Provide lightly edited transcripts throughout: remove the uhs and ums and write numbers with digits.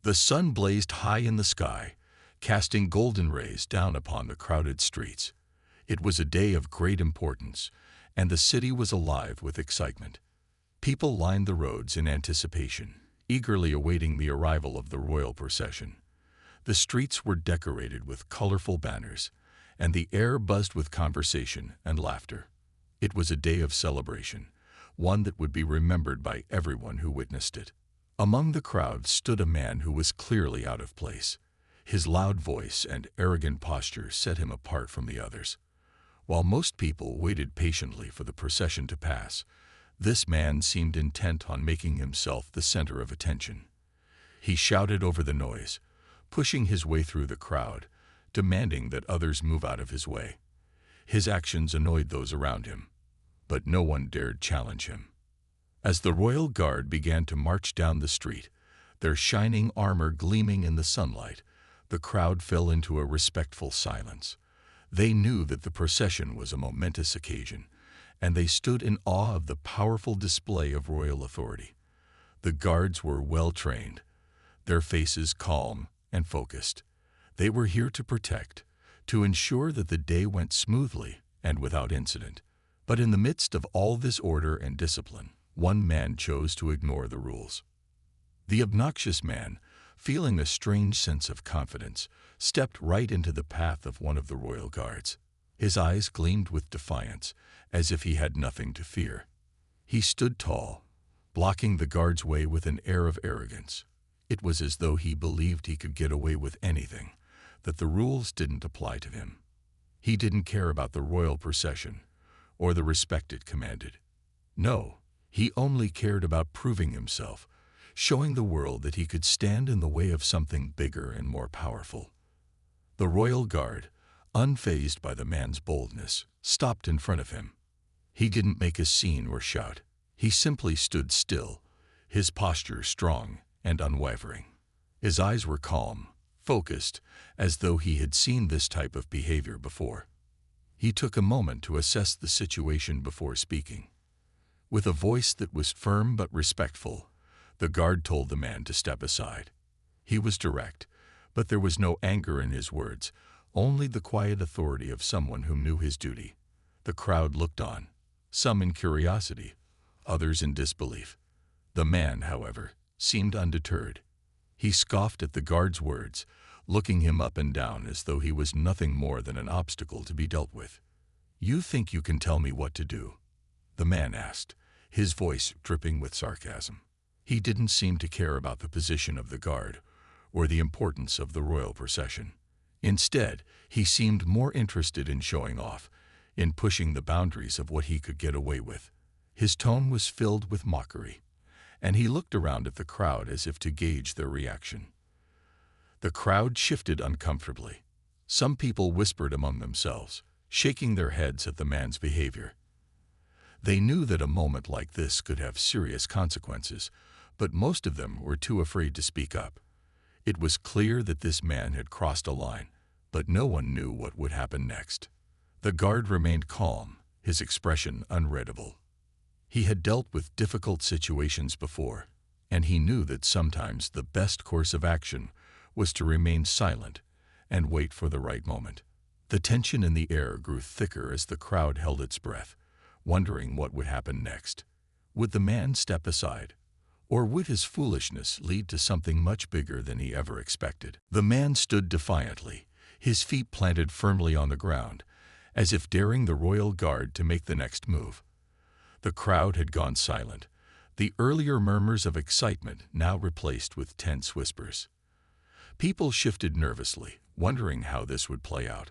The sun blazed high in the sky, casting golden rays down upon the crowded streets. It was a day of great importance, and the city was alive with excitement. People lined the roads in anticipation, eagerly awaiting the arrival of the royal procession. The streets were decorated with colorful banners, and the air buzzed with conversation and laughter. It was a day of celebration, one that would be remembered by everyone who witnessed it. Among the crowd stood a man who was clearly out of place. His loud voice and arrogant posture set him apart from the others. While most people waited patiently for the procession to pass, this man seemed intent on making himself the center of attention. He shouted over the noise, pushing his way through the crowd, demanding that others move out of his way. His actions annoyed those around him, but no one dared challenge him. As the royal guard began to march down the street, their shining armor gleaming in the sunlight, the crowd fell into a respectful silence. They knew that the procession was a momentous occasion, and they stood in awe of the powerful display of royal authority. The guards were well trained, their faces calm and focused. They were here to protect, to ensure that the day went smoothly and without incident. But in the midst of all this order and discipline, one man chose to ignore the rules. The obnoxious man, feeling a strange sense of confidence, stepped right into the path of one of the royal guards. His eyes gleamed with defiance, as if he had nothing to fear. He stood tall, blocking the guard's way with an air of arrogance. It was as though he believed he could get away with anything, that the rules didn't apply to him. He didn't care about the royal procession, or the respect it commanded. No, he only cared about proving himself, showing the world that he could stand in the way of something bigger and more powerful. The royal guard, unfazed by the man's boldness, stopped in front of him. He didn't make a scene or shout. He simply stood still, his posture strong and unwavering. His eyes were calm, focused, as though he had seen this type of behavior before. He took a moment to assess the situation before speaking. With a voice that was firm but respectful, the guard told the man to step aside. He was direct, but there was no anger in his words, only the quiet authority of someone who knew his duty. The crowd looked on, some in curiosity, others in disbelief. The man, however, seemed undeterred. He scoffed at the guard's words, looking him up and down as though he was nothing more than an obstacle to be dealt with. "You think you can tell me what to do?" the man asked, his voice dripping with sarcasm. He didn't seem to care about the position of the guard or the importance of the royal procession. Instead, he seemed more interested in showing off, in pushing the boundaries of what he could get away with. His tone was filled with mockery, and he looked around at the crowd as if to gauge their reaction. The crowd shifted uncomfortably. Some people whispered among themselves, shaking their heads at the man's behavior. They knew that a moment like this could have serious consequences, but most of them were too afraid to speak up. It was clear that this man had crossed a line, but no one knew what would happen next. The guard remained calm, his expression unreadable. He had dealt with difficult situations before, and he knew that sometimes the best course of action was to remain silent and wait for the right moment. The tension in the air grew thicker as the crowd held its breath, wondering what would happen next. Would the man step aside, or would his foolishness lead to something much bigger than he ever expected? The man stood defiantly, his feet planted firmly on the ground, as if daring the royal guard to make the next move. The crowd had gone silent, the earlier murmurs of excitement now replaced with tense whispers. People shifted nervously, wondering how this would play out.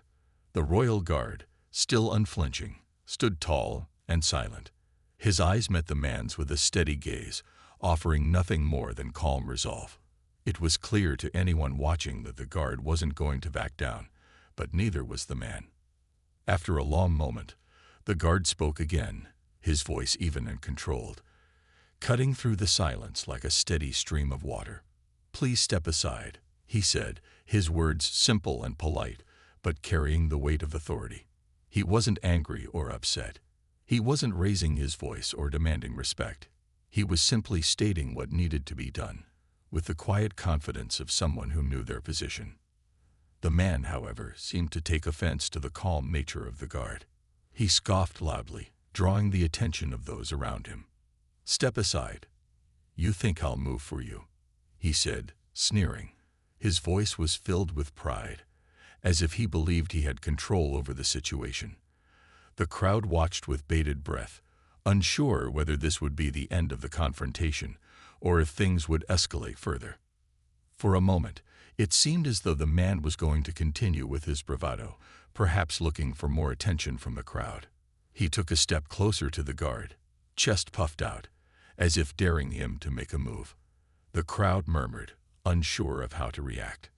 The royal guard, still unflinching, stood tall and silent. His eyes met the man's with a steady gaze, offering nothing more than calm resolve. It was clear to anyone watching that the guard wasn't going to back down, but neither was the man. After a long moment, the guard spoke again, his voice even and controlled, cutting through the silence like a steady stream of water. "Please step aside," he said, his words simple and polite, but carrying the weight of authority. He wasn't angry or upset. He wasn't raising his voice or demanding respect. He was simply stating what needed to be done. with the quiet confidence of someone who knew their position. The man, however, seemed to take offense to the calm nature of the guard. He scoffed loudly, drawing the attention of those around him. "Step aside. You think I'll move for you," he said, sneering. His voice was filled with pride, as if he believed he had control over the situation. The crowd watched with bated breath, unsure whether this would be the end of the confrontation or if things would escalate further. For a moment, it seemed as though the man was going to continue with his bravado, perhaps looking for more attention from the crowd. He took a step closer to the guard, chest puffed out, as if daring him to make a move. The crowd murmured, unsure of how to react.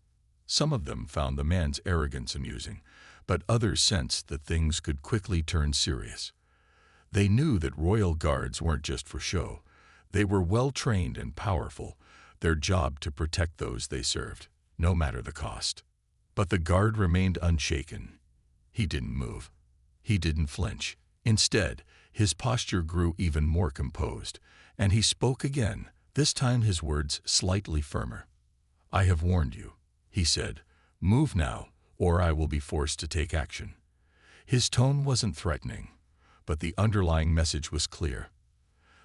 Some of them found the man's arrogance amusing, but others sensed that things could quickly turn serious. They knew that royal guards weren't just for show. They were well-trained and powerful, their job to protect those they served, no matter the cost. But the guard remained unshaken. He didn't move. He didn't flinch. Instead, his posture grew even more composed, and he spoke again, this time his words slightly firmer. "I have warned you," he said. "Move now, or I will be forced to take action." His tone wasn't threatening, but the underlying message was clear.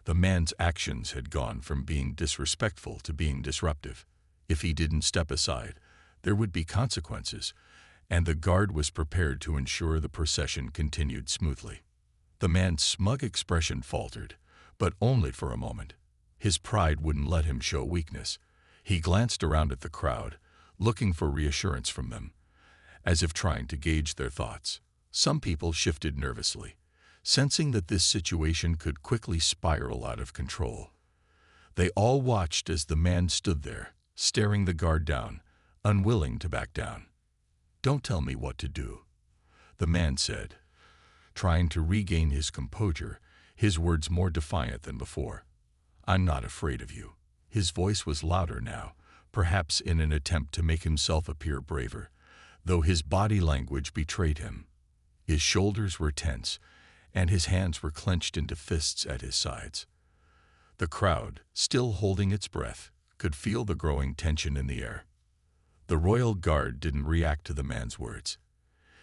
The man's actions had gone from being disrespectful to being disruptive. If he didn't step aside, there would be consequences, and the guard was prepared to ensure the procession continued smoothly. The man's smug expression faltered, but only for a moment. His pride wouldn't let him show weakness. He glanced around at the crowd, looking for reassurance from them, as if trying to gauge their thoughts. Some people shifted nervously, sensing that this situation could quickly spiral out of control. They all watched as the man stood there, staring the guard down, unwilling to back down. "Don't tell me what to do," the man said, trying to regain his composure, his words more defiant than before. "I'm not afraid of you." His voice was louder now, perhaps in an attempt to make himself appear braver, though his body language betrayed him. His shoulders were tense, and his hands were clenched into fists at his sides. The crowd, still holding its breath, could feel the growing tension in the air. The royal guard didn't react to the man's words.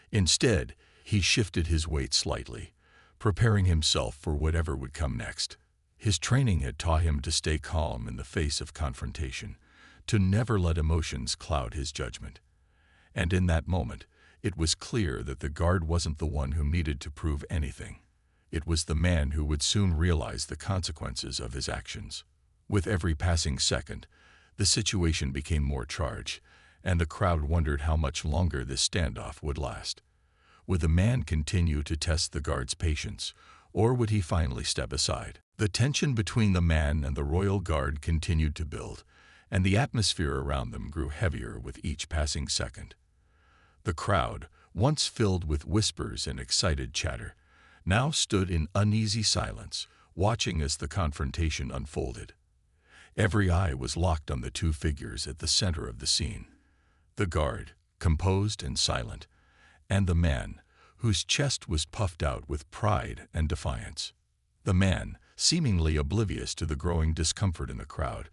Instead, he shifted his weight slightly, preparing himself for whatever would come next. His training had taught him to stay calm in the face of confrontation, to never let emotions cloud his judgment. And in that moment, it was clear that the guard wasn't the one who needed to prove anything. It was the man who would soon realize the consequences of his actions. With every passing second, the situation became more charged, and the crowd wondered how much longer this standoff would last. Would the man continue to test the guard's patience, or would he finally step aside? The tension between the man and the royal guard continued to build, and the atmosphere around them grew heavier with each passing second. The crowd, once filled with whispers and excited chatter, now stood in uneasy silence, watching as the confrontation unfolded. Every eye was locked on the two figures at the center of the scene. The guard, composed and silent, and the man, whose chest was puffed out with pride and defiance. The man, seemingly oblivious to the growing discomfort in the crowd,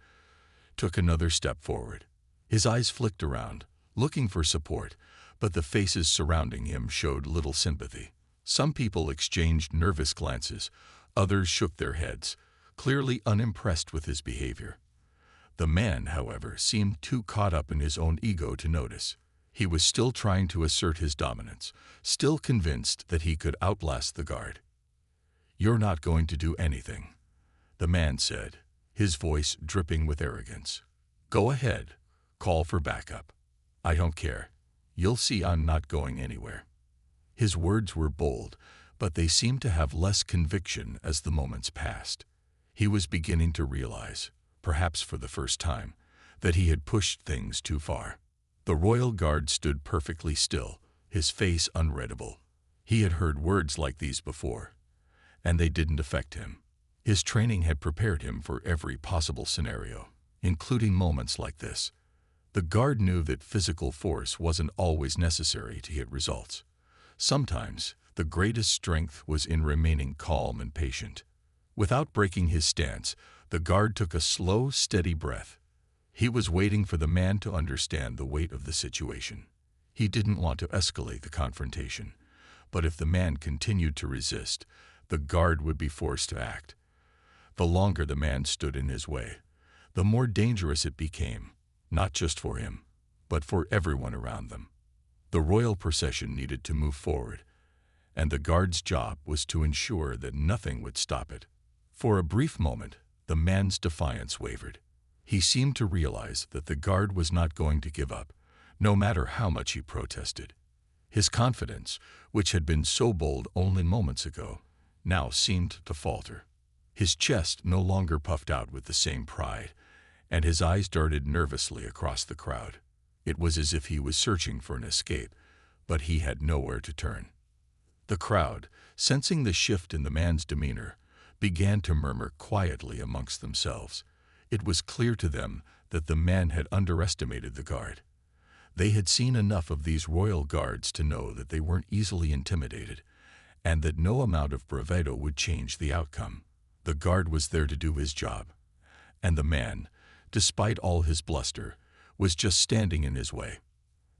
took another step forward. His eyes flicked around, looking for support, but the faces surrounding him showed little sympathy. Some people exchanged nervous glances, others shook their heads, clearly unimpressed with his behavior. The man, however, seemed too caught up in his own ego to notice. He was still trying to assert his dominance, still convinced that he could outlast the guard. "You're not going to do anything," the man said, his voice dripping with arrogance. "Go ahead, call for backup. I don't care. You'll see I'm not going anywhere." His words were bold, but they seemed to have less conviction as the moments passed. He was beginning to realize, perhaps for the first time, that he had pushed things too far. The royal guard stood perfectly still, his face unreadable. He had heard words like these before, and they didn't affect him. His training had prepared him for every possible scenario, including moments like this. The guard knew that physical force wasn't always necessary to get results. Sometimes, the greatest strength was in remaining calm and patient. Without breaking his stance, the guard took a slow, steady breath. He was waiting for the man to understand the weight of the situation. He didn't want to escalate the confrontation, but if the man continued to resist, the guard would be forced to act. The longer the man stood in his way, the more dangerous it became, not just for him, but for everyone around them. The royal procession needed to move forward, and the guard's job was to ensure that nothing would stop it. For a brief moment, the man's defiance wavered. He seemed to realize that the guard was not going to give up, no matter how much he protested. His confidence, which had been so bold only moments ago, now seemed to falter. His chest no longer puffed out with the same pride, and his eyes darted nervously across the crowd. It was as if he was searching for an escape, but he had nowhere to turn. The crowd, sensing the shift in the man's demeanor, began to murmur quietly amongst themselves. It was clear to them that the man had underestimated the guard. They had seen enough of these royal guards to know that they weren't easily intimidated, and that no amount of bravado would change the outcome. The guard was there to do his job, and the man, despite all his bluster, was just standing in his way.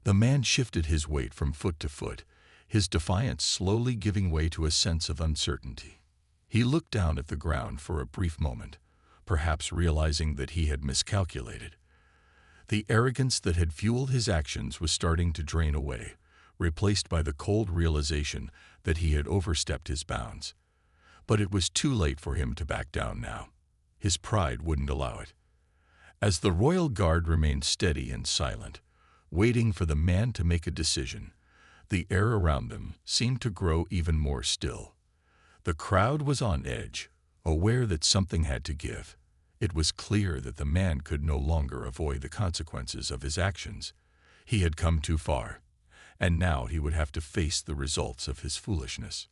The man shifted his weight from foot to foot, his defiance slowly giving way to a sense of uncertainty. He looked down at the ground for a brief moment, perhaps realizing that he had miscalculated. The arrogance that had fueled his actions was starting to drain away, replaced by the cold realization that he had overstepped his bounds. But it was too late for him to back down now. His pride wouldn't allow it. As the royal guard remained steady and silent, waiting for the man to make a decision, the air around them seemed to grow even more still. The crowd was on edge, aware that something had to give. It was clear that the man could no longer avoid the consequences of his actions. He had come too far, and now he would have to face the results of his foolishness.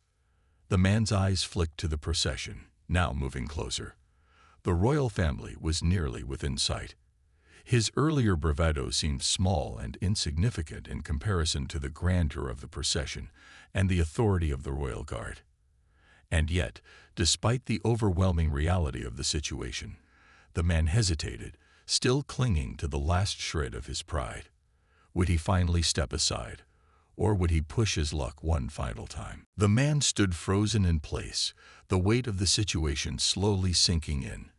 The man's eyes flicked to the procession, now moving closer. The royal family was nearly within sight. His earlier bravado seemed small and insignificant in comparison to the grandeur of the procession and the authority of the royal guard. And yet, despite the overwhelming reality of the situation, the man hesitated, still clinging to the last shred of his pride. Would he finally step aside, or would he push his luck one final time? The man stood frozen in place, the weight of the situation slowly sinking in.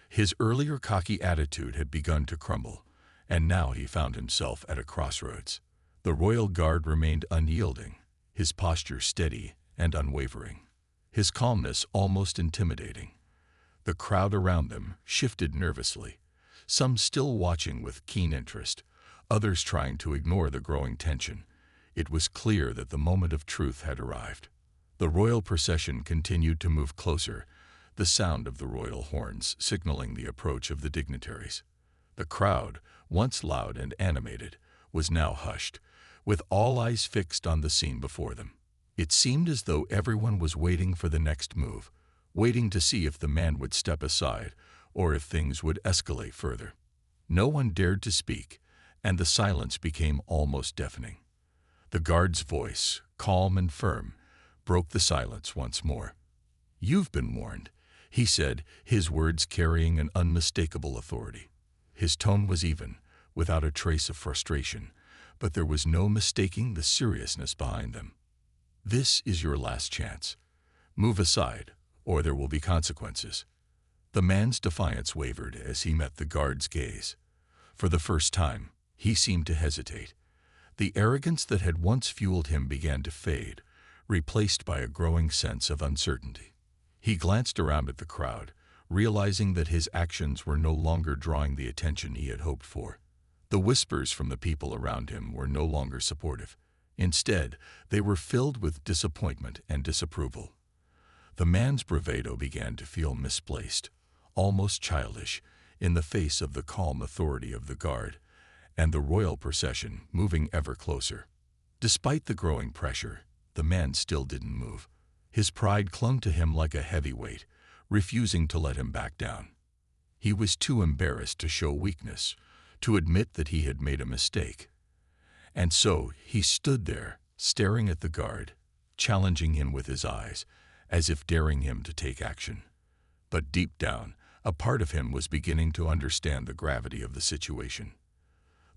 His earlier cocky attitude had begun to crumble, and now he found himself at a crossroads. The royal guard remained unyielding, his posture steady and unwavering, his calmness almost intimidating. The crowd around them shifted nervously, some still watching with keen interest, others trying to ignore the growing tension. It was clear that the moment of truth had arrived. The royal procession continued to move closer, the sound of the royal horns signaling the approach of the dignitaries. The crowd, once loud and animated, was now hushed, with all eyes fixed on the scene before them. It seemed as though everyone was waiting for the next move, waiting to see if the man would step aside or if things would escalate further. No one dared to speak, and the silence became almost deafening. The guard's voice, calm and firm, broke the silence once more. "You've been warned," he said, his words carrying an unmistakable authority. His tone was even, without a trace of frustration, but there was no mistaking the seriousness behind them. "This is your last chance. Move aside, or there will be consequences." The man's defiance wavered as he met the guard's gaze. For the first time, he seemed to hesitate. The arrogance that had once fueled him began to fade, replaced by a growing sense of uncertainty. He glanced around at the crowd, realizing that his actions were no longer drawing the attention he had hoped for. The whispers from the people around him were no longer supportive. Instead, they were filled with disappointment and disapproval. The man's bravado began to feel misplaced, almost childish, in the face of the calm authority of the guard, and the royal procession moving ever closer. Despite the growing pressure, the man still didn't move. His pride clung to him like a heavy weight, refusing to let him back down. He was too embarrassed to show weakness, to admit that he had made a mistake. And so he stood there, staring at the guard, challenging him with his eyes, as if daring him to take action. But deep down, A part of him was beginning to understand the gravity of the situation.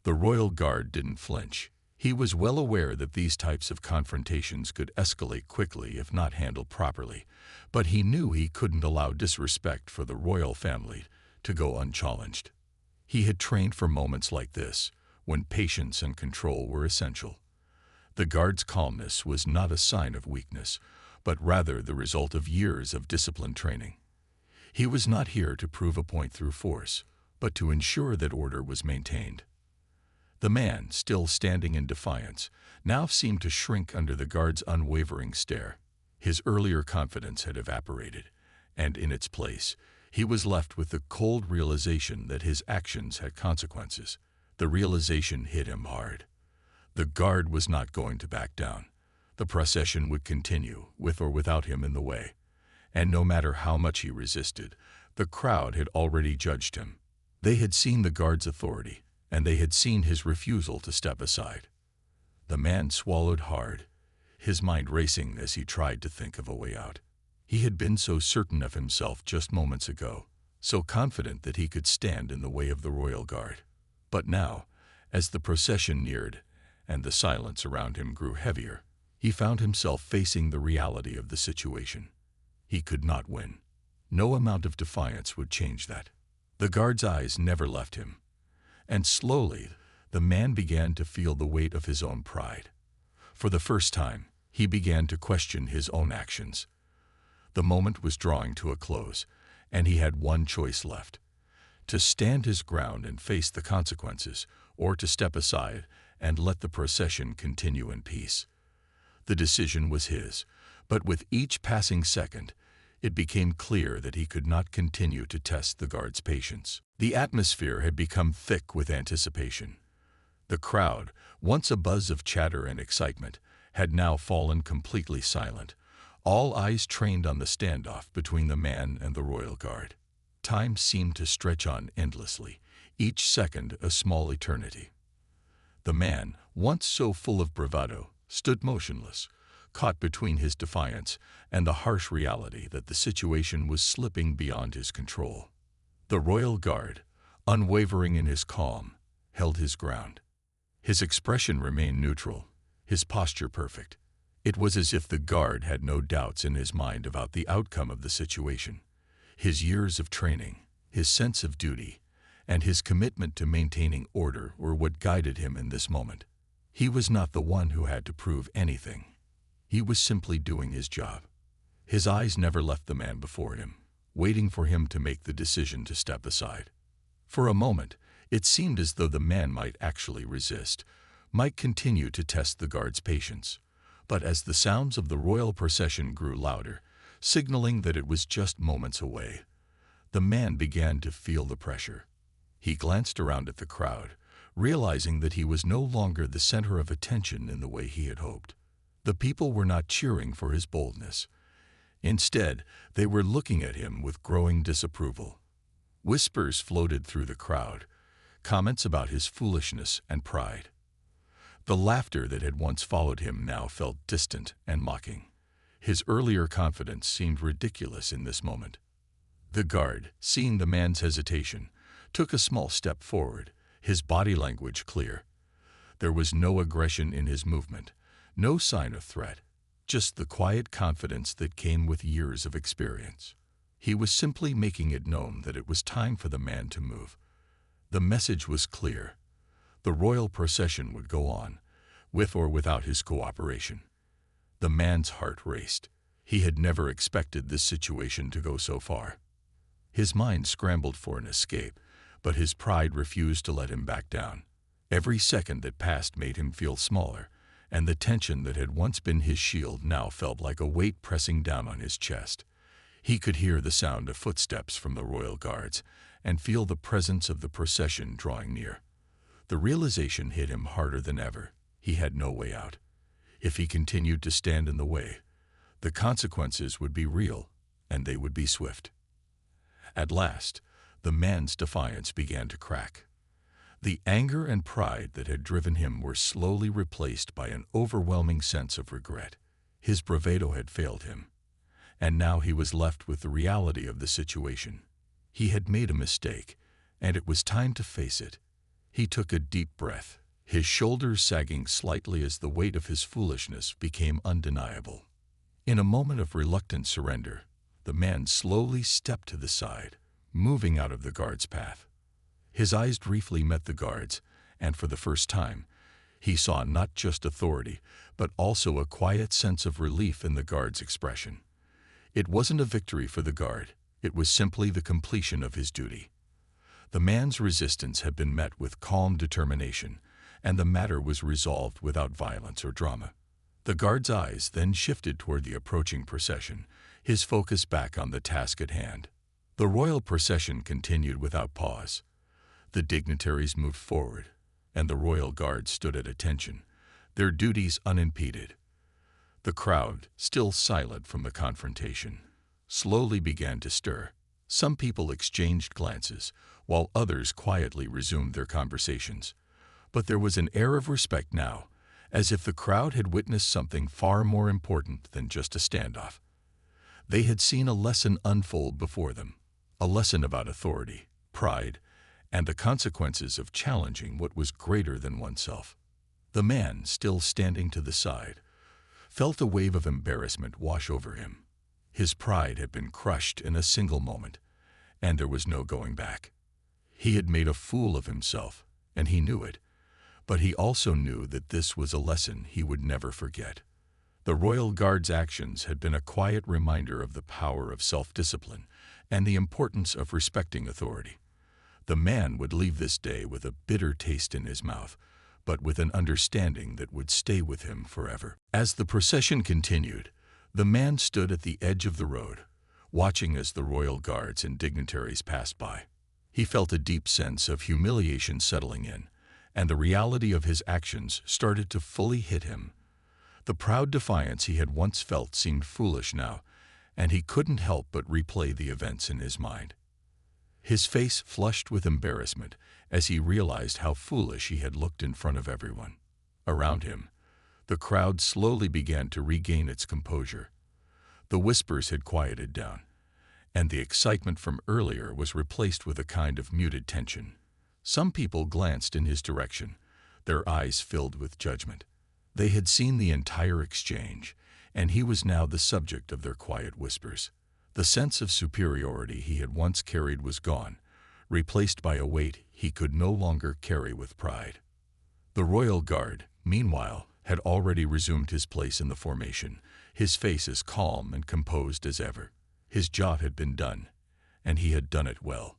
The royal guard didn't flinch. He was well aware that these types of confrontations could escalate quickly if not handled properly, but he knew he couldn't allow disrespect for the royal family to go unchallenged. He had trained for moments like this, when patience and control were essential. The guard's calmness was not a sign of weakness, but rather the result of years of disciplined training. He was not here to prove a point through force, but to ensure that order was maintained. The man, still standing in defiance, now seemed to shrink under the guard's unwavering stare. His earlier confidence had evaporated, and in its place, he was left with the cold realization that his actions had consequences. The realization hit him hard. The guard was not going to back down. The procession would continue, with or without him in the way. And no matter how much he resisted, the crowd had already judged him. They had seen the guard's authority, and they had seen his refusal to step aside. The man swallowed hard, his mind racing as he tried to think of a way out. He had been so certain of himself just moments ago, so confident that he could stand in the way of the royal guard. But now, as the procession neared and the silence around him grew heavier, he found himself facing the reality of the situation. He could not win. No amount of defiance would change that. The guard's eyes never left him. And slowly, the man began to feel the weight of his own pride. For the first time, he began to question his own actions. The moment was drawing to a close, and he had one choice left: to stand his ground and face the consequences, or to step aside and let the procession continue in peace. The decision was his, but with each passing second, it became clear that he could not continue to test the guard's patience. The atmosphere had become thick with anticipation. The crowd, once a buzz of chatter and excitement, had now fallen completely silent, all eyes trained on the standoff between the man and the royal guard. Time seemed to stretch on endlessly, each second a small eternity. The man, once so full of bravado, stood motionless, caught between his defiance and the harsh reality that the situation was slipping beyond his control. The royal guard, unwavering in his calm, held his ground. His expression remained neutral, his posture perfect. It was as if the guard had no doubts in his mind about the outcome of the situation. His years of training, his sense of duty, and his commitment to maintaining order were what guided him in this moment. He was not the one who had to prove anything. He was simply doing his job. His eyes never left the man before him, waiting for him to make the decision to step aside. For a moment, it seemed as though the man might actually resist, might continue to test the guard's patience. But as the sounds of the royal procession grew louder, signaling that it was just moments away, the man began to feel the pressure. He glanced around at the crowd, realizing that he was no longer the center of attention in the way he had hoped. The people were not cheering for his boldness. Instead, they were looking at him with growing disapproval. Whispers floated through the crowd, comments about his foolishness and pride. The laughter that had once followed him now felt distant and mocking. His earlier confidence seemed ridiculous in this moment. The guard, seeing the man's hesitation, took a small step forward, his body language clear. There was no aggression in his movement, no sign of threat, just the quiet confidence that came with years of experience. He was simply making it known that it was time for the man to move. The message was clear. The royal procession would go on, with or without his cooperation. The man's heart raced. He had never expected this situation to go so far. His mind scrambled for an escape, but his pride refused to let him back down. Every second that passed made him feel smaller, and the tension that had once been his shield now felt like a weight pressing down on his chest. He could hear the sound of footsteps from the royal guards and feel the presence of the procession drawing near. The realization hit him harder than ever. He had no way out. If he continued to stand in the way, the consequences would be real, and they would be swift. At last, the man's defiance began to crack. The anger and pride that had driven him were slowly replaced by an overwhelming sense of regret. His bravado had failed him, and now he was left with the reality of the situation. He had made a mistake, and it was time to face it. He took a deep breath, his shoulders sagging slightly as the weight of his foolishness became undeniable. In a moment of reluctant surrender, the man slowly stepped to the side, moving out of the guard's path. His eyes briefly met the guard's, and for the first time, he saw not just authority, but also a quiet sense of relief in the guard's expression. It wasn't a victory for the guard, it was simply the completion of his duty. The man's resistance had been met with calm determination, and the matter was resolved without violence or drama. The guard's eyes then shifted toward the approaching procession, his focus back on the task at hand. The royal procession continued without pause. The dignitaries moved forward, and the royal guard stood at attention, their duties unimpeded. The crowd, still silent from the confrontation, slowly began to stir. Some people exchanged glances, while others quietly resumed their conversations. But there was an air of respect now, as if the crowd had witnessed something far more important than just a standoff. They had seen a lesson unfold before them, a lesson about authority, pride, and the consequences of challenging what was greater than oneself. The man, still standing to the side, felt a wave of embarrassment wash over him. His pride had been crushed in a single moment, and there was no going back. He had made a fool of himself, and he knew it, but he also knew that this was a lesson he would never forget. The royal guard's actions had been a quiet reminder of the power of self-discipline and the importance of respecting authority. The man would leave this day with a bitter taste in his mouth, but with an understanding that would stay with him forever. As the procession continued, the man stood at the edge of the road, watching as the royal guards and dignitaries passed by. He felt a deep sense of humiliation settling in, and the reality of his actions started to fully hit him. The proud defiance he had once felt seemed foolish now, and he couldn't help but replay the events in his mind. His face flushed with embarrassment as he realized how foolish he had looked in front of everyone. Around him, the crowd slowly began to regain its composure. The whispers had quieted down, and the excitement from earlier was replaced with a kind of muted tension. Some people glanced in his direction, their eyes filled with judgment. They had seen the entire exchange, and he was now the subject of their quiet whispers. The sense of superiority he had once carried was gone, replaced by a weight he could no longer carry with pride. The royal guard, meanwhile, had already resumed his place in the formation, his face as calm and composed as ever. His job had been done, and he had done it well.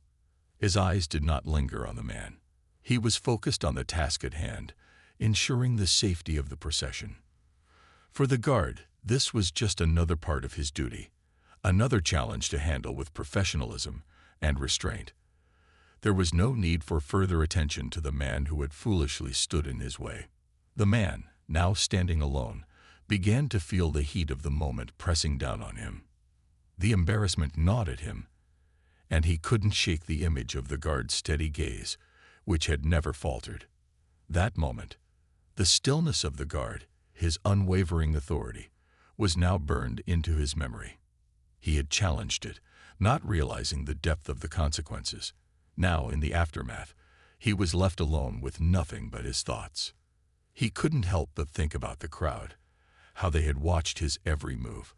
His eyes did not linger on the man. He was focused on the task at hand, ensuring the safety of the procession. For the guard, this was just another part of his duty, another challenge to handle with professionalism and restraint. There was no need for further attention to the man who had foolishly stood in his way. The man, now standing alone, began to feel the heat of the moment pressing down on him. The embarrassment gnawed at him, and he couldn't shake the image of the guard's steady gaze, which had never faltered. That moment, the stillness of the guard, his unwavering authority, was now burned into his memory. He had challenged it, not realizing the depth of the consequences. Now, in the aftermath, he was left alone with nothing but his thoughts. He couldn't help but think about the crowd, how they had watched his every move.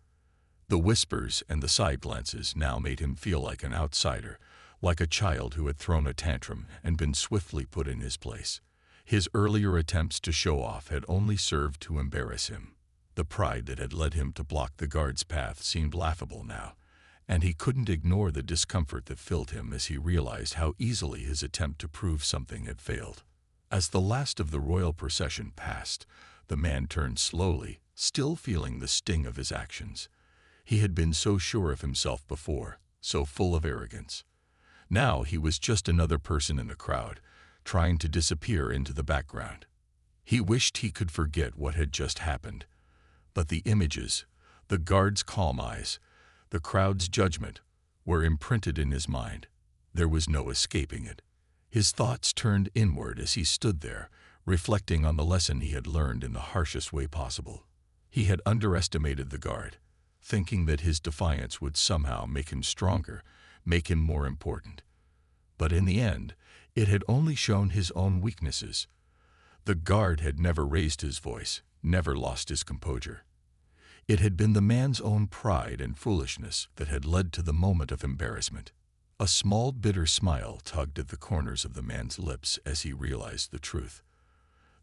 The whispers and the side glances now made him feel like an outsider, like a child who had thrown a tantrum and been swiftly put in his place. His earlier attempts to show off had only served to embarrass him. The pride that had led him to block the guard's path seemed laughable now, and he couldn't ignore the discomfort that filled him as he realized how easily his attempt to prove something had failed. As the last of the royal procession passed, the man turned slowly, still feeling the sting of his actions. He had been so sure of himself before, so full of arrogance. Now he was just another person in the crowd, trying to disappear into the background. He wished he could forget what had just happened, but the images, the guard's calm eyes, the crowd's judgment, were imprinted in his mind. There was no escaping it. His thoughts turned inward as he stood there, reflecting on the lesson he had learned in the harshest way possible. He had underestimated the guard, thinking that his defiance would somehow make him stronger, make him more important. But in the end, it had only shown his own weaknesses. The guard had never raised his voice, never lost his composure. It had been the man's own pride and foolishness that had led to the moment of embarrassment. A small, bitter smile tugged at the corners of the man's lips as he realized the truth.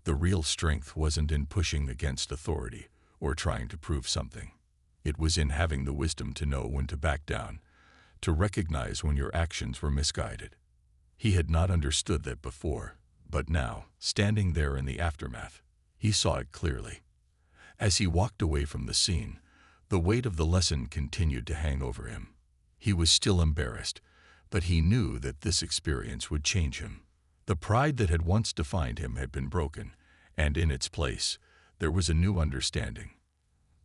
The real strength wasn't in pushing against authority or trying to prove something. It was in having the wisdom to know when to back down, to recognize when your actions were misguided. He had not understood that before, but now, standing there in the aftermath, he saw it clearly. As he walked away from the scene, the weight of the lesson continued to hang over him. He was still embarrassed, but he knew that this experience would change him. The pride that had once defined him had been broken, and in its place, there was a new understanding.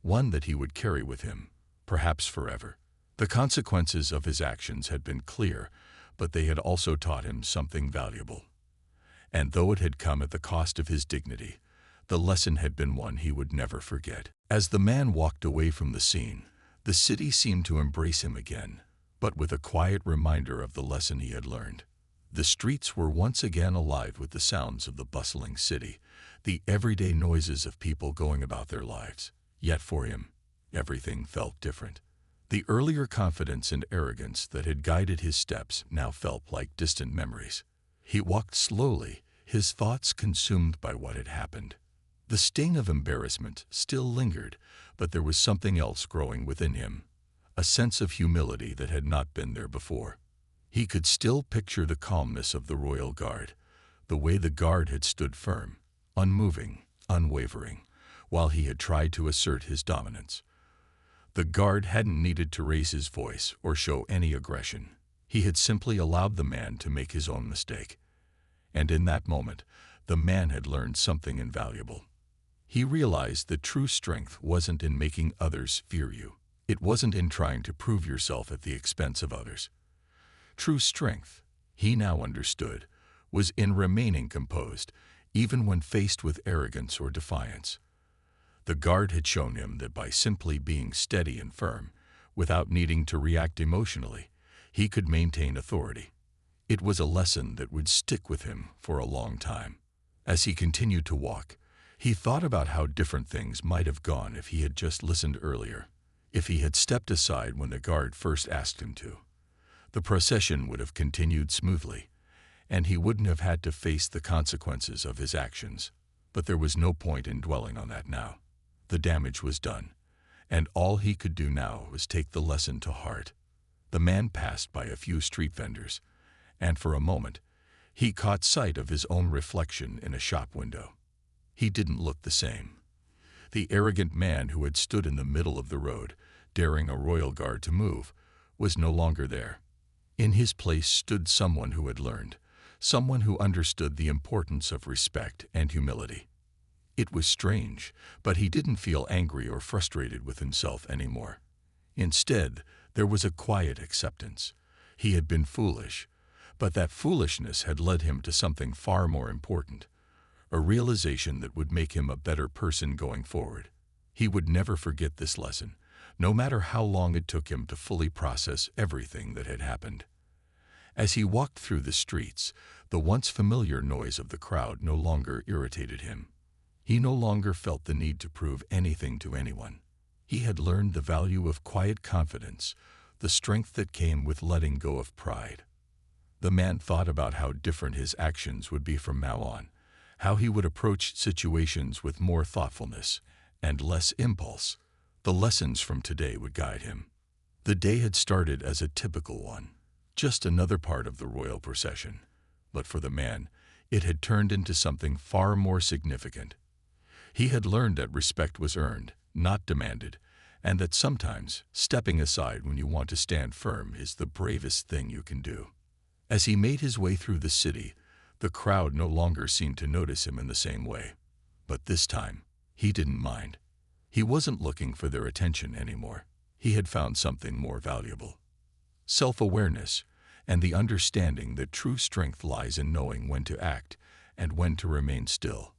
One that he would carry with him, perhaps forever. The consequences of his actions had been clear, but they had also taught him something valuable. And though it had come at the cost of his dignity, the lesson had been one he would never forget. As the man walked away from the scene, the city seemed to embrace him again, but with a quiet reminder of the lesson he had learned. The streets were once again alive with the sounds of the bustling city, the everyday noises of people going about their lives. Yet for him, everything felt different. The earlier confidence and arrogance that had guided his steps now felt like distant memories. He walked slowly, his thoughts consumed by what had happened. The sting of embarrassment still lingered, but there was something else growing within him, a sense of humility that had not been there before. He could still picture the calmness of the royal guard, the way the guard had stood firm, unmoving, unwavering, while he had tried to assert his dominance. The guard hadn't needed to raise his voice or show any aggression. He had simply allowed the man to make his own mistake. And in that moment, the man had learned something invaluable. He realized that true strength wasn't in making others fear you. It wasn't in trying to prove yourself at the expense of others. True strength, he now understood, was in remaining composed, even when faced with arrogance or defiance. The guard had shown him that by simply being steady and firm, without needing to react emotionally, he could maintain authority. It was a lesson that would stick with him for a long time. As he continued to walk, he thought about how different things might have gone if he had just listened earlier, if he had stepped aside when the guard first asked him to. The procession would have continued smoothly, and he wouldn't have had to face the consequences of his actions. But there was no point in dwelling on that now. The damage was done, and all he could do now was take the lesson to heart. The man passed by a few street vendors, and for a moment, he caught sight of his own reflection in a shop window. He didn't look the same. The arrogant man who had stood in the middle of the road, daring a royal guard to move, was no longer there. In his place stood someone who had learned, someone who understood the importance of respect and humility. It was strange, but he didn't feel angry or frustrated with himself anymore. Instead, there was a quiet acceptance. He had been foolish, but that foolishness had led him to something far more important, a realization that would make him a better person going forward. He would never forget this lesson, no matter how long it took him to fully process everything that had happened. As he walked through the streets, the once familiar noise of the crowd no longer irritated him. He no longer felt the need to prove anything to anyone. He had learned the value of quiet confidence, the strength that came with letting go of pride. The man thought about how different his actions would be from now on, how he would approach situations with more thoughtfulness and less impulse. The lessons from today would guide him. The day had started as a typical one, just another part of the royal procession. But for the man, it had turned into something far more significant. He had learned that respect was earned, not demanded, and that sometimes stepping aside when you want to stand firm is the bravest thing you can do. As he made his way through the city, the crowd no longer seemed to notice him in the same way. But this time, he didn't mind. He wasn't looking for their attention anymore. He had found something more valuable: self-awareness and the understanding that true strength lies in knowing when to act and when to remain still.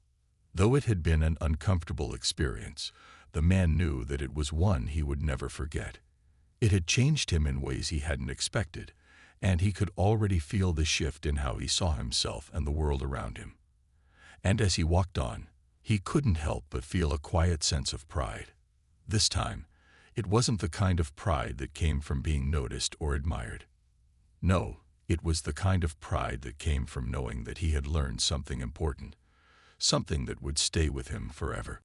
Though it had been an uncomfortable experience, the man knew that it was one he would never forget. It had changed him in ways he hadn't expected, and he could already feel the shift in how he saw himself and the world around him. And as he walked on, he couldn't help but feel a quiet sense of pride. This time, it wasn't the kind of pride that came from being noticed or admired. No, it was the kind of pride that came from knowing that he had learned something important, something that would stay with him forever.